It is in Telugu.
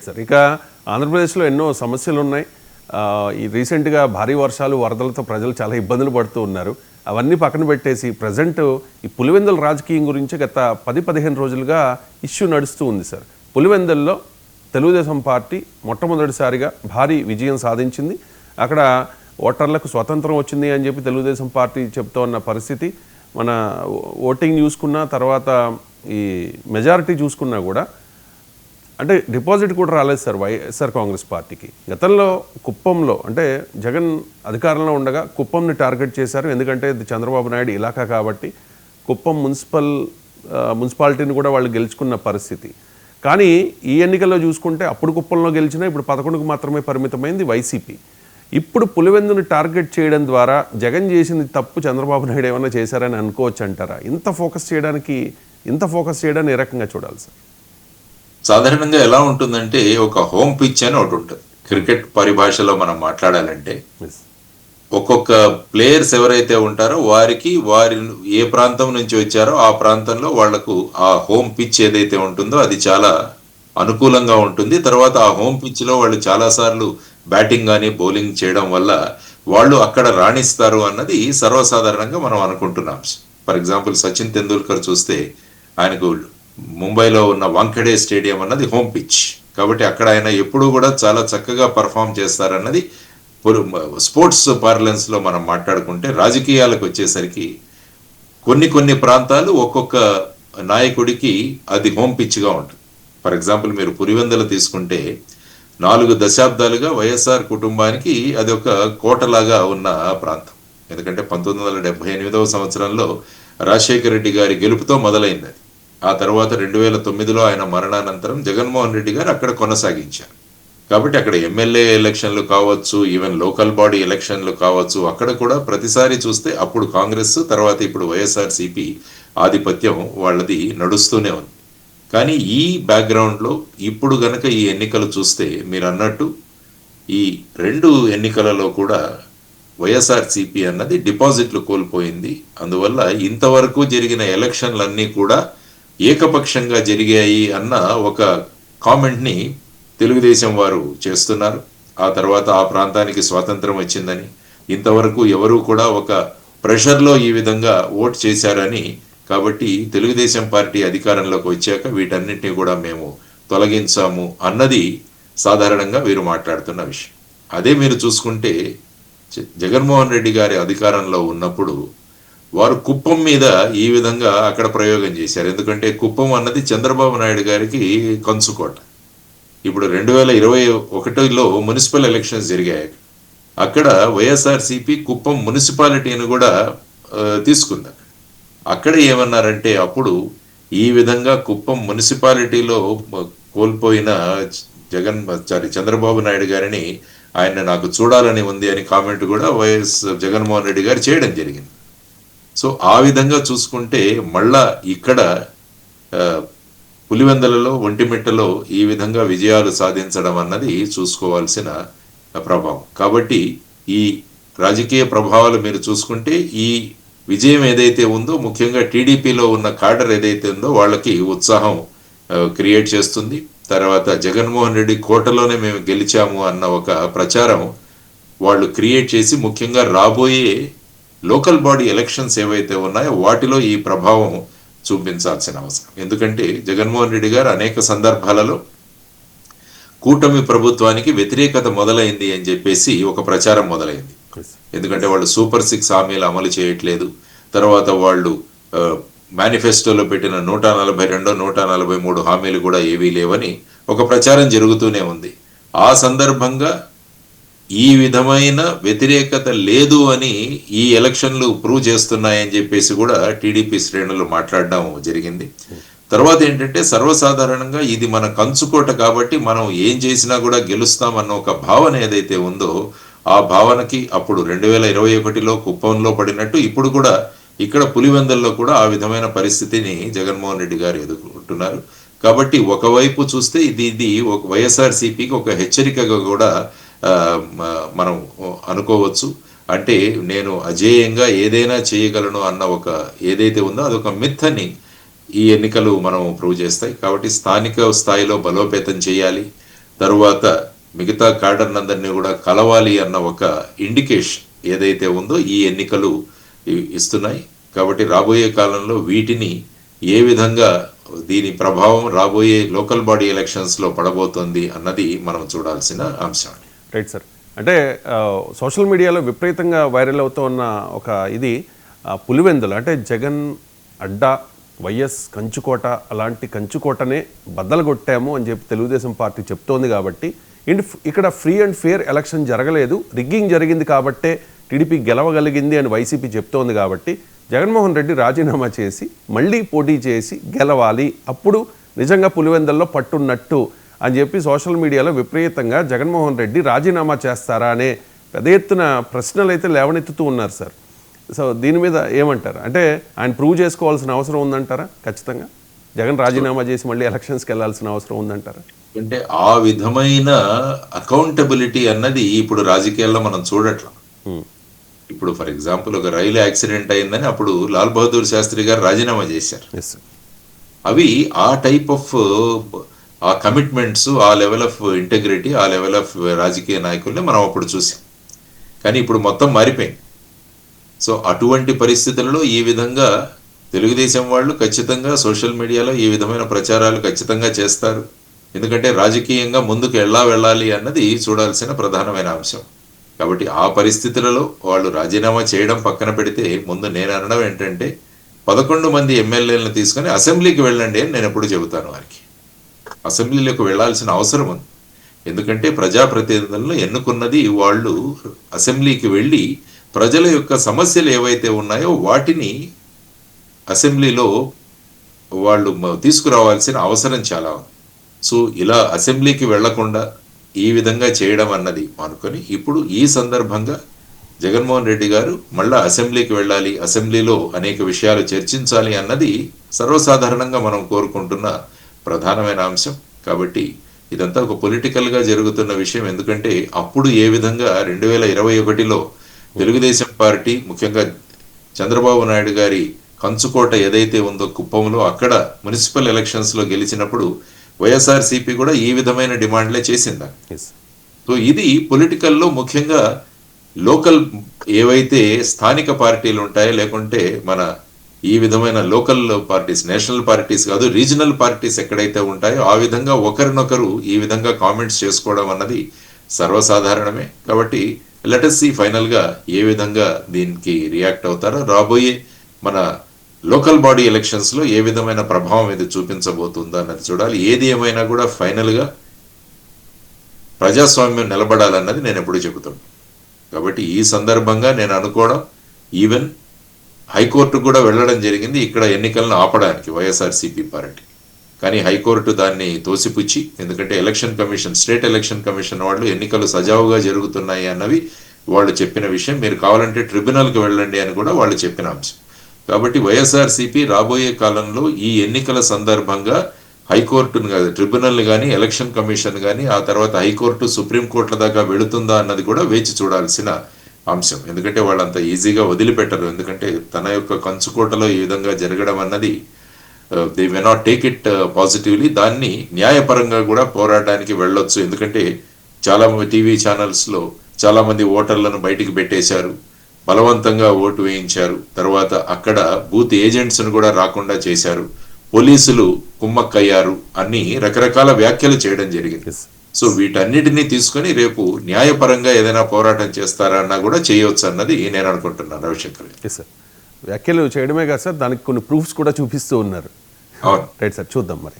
సార్. ఇక ఆంధ్రప్రదేశ్లో ఎన్నో సమస్యలు ఉన్నాయి. ఈ రీసెంట్గా భారీ వర్షాలు వరదలతో ప్రజలు చాలా ఇబ్బందులు పడుతూ ఉన్నారు. అవన్నీ పక్కన పెట్టేసి ప్రజెంట్ ఈ పులివెందుల రాజకీయం గురించి గత 10-15 రోజులుగా ఇష్యూ నడుస్తూ ఉంది సార్. పులివెందుల్లో తెలుగుదేశం పార్టీ మొట్టమొదటిసారిగా భారీ విజయం సాధించింది. అక్కడ ఓటర్లకు స్వతంత్రం వచ్చింది అని చెప్పి తెలుగుదేశం పార్టీ చెప్తూ ఉన్న పరిస్థితి. మన ఓటింగ్ చూసుకున్నా, తర్వాత ఈ మెజారిటీ చూసుకున్నా కూడా అంటే డిపాజిట్ కూడా రాలేదు సార్ వైఎస్ఆర్ కాంగ్రెస్ పార్టీకి. గతంలో కుప్పంలో అంటే జగన్ అధికారంలో ఉండగా కుప్పంని టార్గెట్ చేశారు. ఎందుకంటే ఇది చంద్రబాబు నాయుడు ఇలాకా కాబట్టి కుప్పం మున్సిపాలిటీని కూడా వాళ్ళు గెలుచుకున్న పరిస్థితి. కానీ ఈ ఎన్నికల్లో చూసుకుంటే అప్పుడు కుప్పంలో గెలిచినా ఇప్పుడు 11కు మాత్రమే పరిమితమైంది వైసీపీ. ఇప్పుడు పులివెందుని టార్గెట్ చేయడం ద్వారా జగన్ చేసింది తప్పు చంద్రబాబు నాయుడు ఏమైనా చేశారని అనుకోవచ్చు అంటారా? ఇంత ఫోకస్ చేయడాన్ని ఏ రకంగా చూడాలి సార్? సాధారణంగా ఎలా ఉంటుందంటే ఒక హోమ్ పిచ్ అని ఒకటి ఉంటుంది. క్రికెట్ పరిభాషలో మనం మాట్లాడాలంటే ఒక్కొక్క ప్లేయర్స్ ఎవరైతే ఉంటారో వారి ఏ ప్రాంతం నుంచి వచ్చారో ఆ ప్రాంతంలో వాళ్లకు ఆ హోమ్ పిచ్ ఏదైతే ఉంటుందో అది చాలా అనుకూలంగా ఉంటుంది. తర్వాత ఆ హోమ్ పిచ్ లో వాళ్ళు చాలా సార్లు బ్యాటింగ్ కానీ బౌలింగ్ చేయడం వల్ల వాళ్ళు అక్కడ రాణిస్తారు అన్నది సర్వసాధారణంగా మనం అనుకుంటున్నాం. ఫర్ ఎగ్జాంపుల్ సచిన్ తెందూల్కర్ చూస్తే ఆయనకు ముంబైలో ఉన్న వాంఖడే స్టేడియం అన్నది హోమ్ పిచ్ కాబట్టి అక్కడ ఆయన ఎప్పుడూ కూడా చాలా చక్కగా పర్ఫామ్ చేస్తారన్నది స్పోర్ట్స్ పార్లెన్స్ లో మనం మాట్లాడుకుంటే. రాజకీయాలకు వచ్చేసరికి కొన్ని ప్రాంతాలు ఒక్కొక్క నాయకుడికి అది హోమ్ పిచ్ గా ఉంటుంది. ఫర్ ఎగ్జాంపుల్ మీరు పులివెందులు తీసుకుంటే 4 దశాబ్దాలుగా వైఎస్ఆర్ కుటుంబానికి అది ఒక కోటలాగా ఉన్న ప్రాంతం. ఎందుకంటే 1978వ సంవత్సరంలో రాజశేఖర రెడ్డి గారి గెలుపుతో మొదలైంది. ఆ తర్వాత 2009లో ఆయన మరణానంతరం జగన్మోహన్ రెడ్డి గారు అక్కడ కొనసాగించారు. కాబట్టి అక్కడ ఎమ్మెల్యే ఎలక్షన్లు కావచ్చు, ఈవెన్ లోకల్ బాడీ ఎలక్షన్లు కావచ్చు, అక్కడ కూడా ప్రతిసారి చూస్తే అప్పుడు కాంగ్రెస్, తర్వాత ఇప్పుడు వైఎస్ఆర్సీపీ ఆధిపత్యం వాళ్ళది నడుస్తూనే ఉంది. కానీ ఈ బ్యాక్గ్రౌండ్లో ఇప్పుడు గనక ఈ ఎన్నికలు చూస్తే మీరు అన్నట్టు ఈ 2 ఎన్నికలలో కూడా వైఎస్ఆర్సీపీ అన్నది డిపాజిట్లు కోల్పోయింది. అందువల్ల ఇంతవరకు జరిగిన ఎలక్షన్లన్నీ కూడా ఏకపక్షంగా జరిగాయి అన్న ఒక కామెంట్ని తెలుగుదేశం వారు చేస్తున్నారు. ఆ తర్వాత ఆ ప్రాంతానికి స్వాతంత్రం వచ్చిందని, ఇంతవరకు ఎవరు కూడా ఒక ప్రెషర్లో ఈ విధంగా ఓట్ చేశారని, కాబట్టి తెలుగుదేశం పార్టీ అధికారంలోకి వచ్చాక వీటన్నిటిని కూడా మేము తొలగించాము అన్నది సాధారణంగా వీరు మాట్లాడుతున్న విషయం. అదే మీరు చూసుకుంటే జగన్మోహన్ రెడ్డి గారి అధికారంలో ఉన్నప్పుడు వారు కుప్పం మీద ఈ విధంగా అక్కడ ప్రయోగం చేశారు. ఎందుకంటే కుప్పం అన్నది చంద్రబాబు నాయుడు గారికి కంచుకోట. ఇప్పుడు 2021లో మున్సిపల్ ఎలక్షన్స్ జరిగాయి. అక్కడ వైఎస్ఆర్సీపీ కుప్పం మున్సిపాలిటీని కూడా తీసుకుంది. అక్కడ ఏమన్నారంటే అప్పుడు ఈ విధంగా కుప్పం మున్సిపాలిటీలో కోల్పోయిన చంద్రబాబు నాయుడు గారిని ఆయన నాకు చూడాలని ఉంది అని కామెంట్ కూడా జగన్మోహన్ రెడ్డి గారు చేయడం జరిగింది. సో ఆ విధంగా చూసుకుంటే మళ్ళా ఇక్కడ పులివెందులలో, ఒంటిమిట్టలో ఈ విధంగా విజయాలు సాధించడం అన్నది చూసుకోవాల్సిన ప్రభావం. కాబట్టి ఈ రాజకీయ ప్రభావాలు మీరు చూసుకుంటే ఈ విజయం ఏదైతే ఉందో ముఖ్యంగా టీడీపీలో ఉన్న కాడర్ ఏదైతే ఉందో వాళ్ళకి ఉత్సాహం క్రియేట్ చేస్తుంది. తర్వాత జగన్మోహన్ రెడ్డి కోటలోనే మేము గెలిచాము అన్న ఒక ప్రచారం వాళ్ళు క్రియేట్ చేసి ముఖ్యంగా రాబోయే లోకల్ బాడీ ఎలక్షన్స్ ఏవైతే ఉన్నాయో వాటిలో ఈ ప్రభావం చూపించాల్సిన అవసరం. ఎందుకంటే జగన్మోహన్ రెడ్డి గారు అనేక సందర్భాలలో కూటమి ప్రభుత్వానికి వ్యతిరేకత మొదలైంది అని చెప్పేసి ఒక ప్రచారం మొదలైంది. ఎందుకంటే వాళ్ళు సూపర్ 6 హామీలు అమలు చేయట్లేదు, తర్వాత వాళ్ళు మేనిఫెస్టోలో పెట్టిన 142, 143 హామీలు కూడా ఏవీ లేవని ఒక ప్రచారం జరుగుతూనే ఉంది. ఆ సందర్భంగా ఈ విధమైన వ్యతిరేకత లేదు అని ఈ ఎలక్షన్లు ప్రూవ్ చేస్తున్నాయని చెప్పేసి కూడా టీడీపీ శ్రేణులు మాట్లాడడం జరిగింది. తర్వాత ఏంటంటే సర్వసాధారణంగా ఇది మన కంచుకోట కాబట్టి మనం ఏం చేసినా కూడా గెలుస్తామన్న ఒక భావన ఏదైతే ఉందో ఆ భావనకి అప్పుడు 2021లో కుప్పంలో పడినట్టు ఇప్పుడు కూడా ఇక్కడ పులివెందుల్లో కూడా ఆ విధమైన పరిస్థితిని జగన్మోహన్ రెడ్డి గారు ఎదుర్కొంటున్నారు. కాబట్టి ఒకవైపు చూస్తే ఇది ఒక వైఎస్ఆర్సీపీకి ఒక హెచ్చరికగా కూడా మనం అనుకోవచ్చు. అంటే నేను అజేయంగా ఏదైనా చేయగలను అన్న ఒక ఏదైతే ఉందో అదొక మిత్ అని ఈ ఎన్నికలు మనం ప్రూవ్ చేస్తాయి. కాబట్టి స్థానిక స్థాయిలో బలోపేతం చేయాలి, తరువాత మిగతా క్యాడర్ అందరినీ కూడా కలవాలి అన్న ఒక ఇండికేషన్ ఏదైతే ఉందో ఈ ఎన్నికలు ఇస్తున్నాయి. కాబట్టి రాబోయే కాలంలో వీటిని ఏ విధంగా దీని ప్రభావం రాబోయే లోకల్ బాడీ ఎలక్షన్స్లో పడబోతోంది అన్నది మనం చూడాల్సిన అంశం. Right sir. అంటే సోషల్ మీడియాలో విపరీతంగా వైరల్ అవుతూ ఉన్న ఒక ఇది పులివెందులు, అంటే జగన్ అడ్డా వైఎస్ కంచుకోట, అలాంటి కంచుకోటనే బద్దలు కొట్టాము అని చెప్పి తెలుగుదేశం పార్టీ చెప్తోంది. కాబట్టి ఇక్కడ ఫ్రీ అండ్ ఫెయిర్ ఎలక్షన్ జరగలేదు, రిగ్గింగ్ జరిగింది కాబట్టే టీడీపీ గెలవగలిగింది అని వైసీపీ చెప్తోంది. కాబట్టి జగన్మోహన్ రెడ్డి రాజీనామా చేసి మళ్ళీ పోటీ చేసి గెలవాలి, అప్పుడు నిజంగా పులివెందుల్లో పట్టున్నట్టు అని చెప్పి సోషల్ మీడియాలో విపరీతంగా జగన్మోహన్ రెడ్డి రాజీనామా చేస్తారా అనే పెద్ద ఎత్తున ప్రశ్నలు అయితే లేవనెత్తుతూ ఉన్నారు సార్. సో దీని మీద ఏమంటారు? అంటే ఆయన ప్రూవ్ చేసుకోవాల్సిన అవసరం ఉందంటారా? ఖచ్చితంగా జగన్ రాజీనామా చేసి మళ్ళీ ఎలక్షన్స్కి వెళ్ళాల్సిన అవసరం ఉందంటారా? అంటే ఆ విధమైన అకౌంటబిలిటీ అన్నది ఇప్పుడు రాజకీయాల్లో మనం చూడట్లా. ఇప్పుడు ఫర్ ఎగ్జాంపుల్ ఒక రైలు యాక్సిడెంట్ అయిందని అప్పుడు లాల్ బహదూర్ శాస్త్రి గారు రాజీనామా చేశారు. అవి ఆ టైప్ ఆఫ్ ఆ కమిట్మెంట్స్, ఆ లెవెల్ ఆఫ్ ఇంటెగ్రిటీ, ఆ లెవెల్ ఆఫ్ రాజకీయ నాయకుల్ని మనం అప్పుడు చూసాం. కానీ ఇప్పుడు మొత్తం మారిపోయింది. సో అటువంటి పరిస్థితుల్లో ఈ విధంగా తెలుగుదేశం వాళ్ళు ఖచ్చితంగా సోషల్ మీడియాలో ఈ విధమైన ప్రచారాలు ఖచ్చితంగా చేస్తారు. ఎందుకంటే రాజకీయంగా ముందుకు వెళ్ళాలి అన్నది చూడాల్సిన ప్రధానమైన అంశం. కాబట్టి ఆ పరిస్థితులలో వాళ్ళు రాజీనామా చేయడం పక్కన పెడితే, ముందు నేను అనడం ఏంటంటే 11 మంది ఎమ్మెల్యేలను తీసుకొని అసెంబ్లీకి వెళ్ళండి అని నేను ఎప్పుడు చెబుతాను వారికి. అసెంబ్లీలోకి వెళ్లాల్సిన అవసరం ఉంది. ఎందుకంటే ప్రజాప్రతినిధులను ఎన్నుకున్నది వాళ్ళు అసెంబ్లీకి వెళ్ళి ప్రజల యొక్క సమస్యలు ఏవైతే ఉన్నాయో వాటిని అసెంబ్లీలో వాళ్ళు తీసుకురావాల్సిన అవసరం చాలా ఉంది. సో ఇలా అసెంబ్లీకి వెళ్లకుండా ఈ విధంగా చేయడం అన్నది అనుకొని ఇప్పుడు ఈ సందర్భంగా జగన్మోహన్ రెడ్డి గారు మళ్ళా అసెంబ్లీకి వెళ్ళాలి, అసెంబ్లీలో అనేక విషయాలు చర్చించాలి అన్నది సర్వసాధారణంగా మనం కోరుకుంటున్న ప్రధానమైన అంశం. కాబట్టి ఇదంతా ఒక పొలిటికల్గా జరుగుతున్న విషయం. ఎందుకంటే అప్పుడు ఏ విధంగా 2021లో తెలుగుదేశం పార్టీ, ముఖ్యంగా చంద్రబాబు నాయుడు గారి కంచుకోట ఏదైతే ఉందో కుప్పంలో, అక్కడ మున్సిపల్ ఎలక్షన్స్లో గెలిచినప్పుడు వైఎస్ఆర్సీపీ కూడా ఈ విధమైన డిమాండ్లే చేసిందా. సో ఇది పొలిటికల్లో ముఖ్యంగా లోకల్ ఏవైతే స్థానిక పార్టీలు ఉంటాయో, లేకుంటే మన ఈ విధమైన లోకల్ పార్టీస్, నేషనల్ పార్టీస్ కాదు, రీజనల్ పార్టీస్ ఎక్కడైతే ఉంటాయో ఆ విధంగా ఒకరినొకరు ఈ విధంగా కామెంట్స్ చేసుకోవడం అన్నది సర్వసాధారణమే. కాబట్టి లెటస్ సీ ఫైనల్గా ఏ విధంగా దీనికి రియాక్ట్ అవుతారో, రాబోయే మన లోకల్ బాడీ ఎలక్షన్స్లో ఏ విధమైన ప్రభావం ఇది చూపించబోతుందో అన్నది చూడాలి. ఏది ఏమైనా కూడా ఫైనల్గా ప్రజాస్వామ్యం నిలబడాలన్నది నేను ఎప్పుడు చెబుతున్నాను. కాబట్టి ఈ సందర్భంగా నేను అనుకోవడం, ఈవెన్ హైకోర్టు కూడా వెళ్ళడం జరిగింది ఇక్కడ ఎన్నికలను ఆపడానికి వైఎస్ఆర్సీపీ పార్టీ. కానీ హైకోర్టు దాన్ని తోసిపుచ్చి, ఎందుకంటే election commission, state election commission వాళ్ళు ఎన్నికలు సజావుగా జరుగుతున్నాయి అన్నవి వాళ్ళు చెప్పిన విషయం. మీరు కావాలంటే ట్రిబ్యునల్కి వెళ్ళండి అని కూడా వాళ్ళు చెప్పిన అంశం. కాబట్టి వైఎస్ఆర్సీపీ రాబోయే కాలంలో ఈ ఎన్నికల సందర్భంగా హైకోర్టును కాదు, ట్రిబ్యునల్ని కానీ, ఎలక్షన్ కమిషన్ కానీ, ఆ తర్వాత హైకోర్టు, సుప్రీంకోర్టుల దాకా వెళుతుందా అన్నది కూడా వేచి చూడాల్సిన అంశం. ఎందుకంటే వాళ్ళంత ఈజీగా వదిలిపెట్టరు. ఎందుకంటే తన యొక్క కంచుకోటలో ఈ విధంగా జరగడం అన్నది they may not take it positively. దాన్ని న్యాయపరంగా కూడా పోరాటానికి వెళ్ళొచ్చు. ఎందుకంటే చాలా టీవీ ఛానల్స్లో చాలా మంది ఓటర్లను బయటికి పెట్టేశారు, బలవంతంగా ఓటు వేయించారు, తర్వాత అక్కడ బూత్ ఏజెంట్స్ను కూడా రాకుండా చేశారు, పోలీసులు కుమ్మక్కయ్యారు, అన్ని రకరకాల వ్యాఖ్యలు చేయడం జరిగింది. సో వీటన్నిటినీ తీసుకొని రేపు న్యాయపరంగా ఏదైనా పోరాటం చేస్తారా అన్నా కూడా చేయవచ్చు అన్నది నేను అనుకుంటున్నాను. రవిశంకర్ సార్ వ్యాఖ్యలు చేయడమే కాదు సార్, దానికి కొన్ని ప్రూఫ్స్ కూడా చూపిస్తూ ఉన్నారు. అవును. రైట్ సార్, చూద్దాం మరి.